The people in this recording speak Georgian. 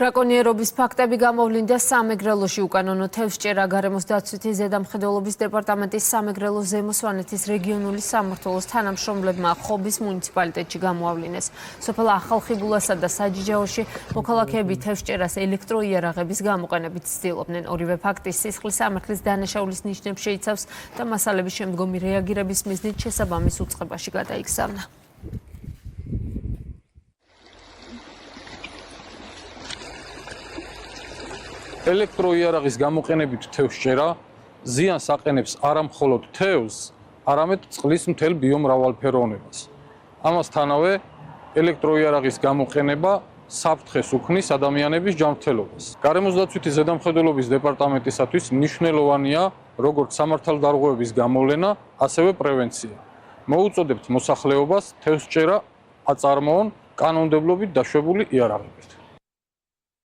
ბრაკონიერობის ფაქტები გამოვლინდა სამეგრელოში უკანონო თევზჭერა გარემოს დაცვითი ზედამხედველობის დეპარტამენტის სამეგრელო ზემო სვანეთის რეგიონული სამმართველოს თანამშრომლებმა ხობის მუნიციპალიტეტში გამოავლინეს. სოფელ ახალხიბულასა და საჯიჯაოში მოქალაქეები თევზჭერას ელექტროიარაღების გამოყენებით ცდილობდნენ. ორივე ფაქტი სისხლის სამართლის დანაშაულის ნიშნებს შეიცავს და მასალების შემდგომი რეაგირების მიზნით შესაბამის უწყებაში გადაიქცავნა. ელექტროიარაღის გამოყენებით თევზჭერა ზიანს აყენებს არა მხოლოდ თევზს, არამედ წყლის მთელ ბიომრავალფეროვნებას. ამასთანავე ელექტროიარაღის გამოყენება საფრთხეს უქმნის ადამიანების ჯანმრთელობას. გარემოს დაცვითი ზედამხედველობის დეპარტამენტისათვის მნიშვნელოვანია როგორც სამართალდარღვევების გამოვლენა, ასევე პრევენცია. მოუწოდებთ მოსახლეობას თევზჭერა აწარმოონ კანონმდებლობით დაშვებული იარაღებით.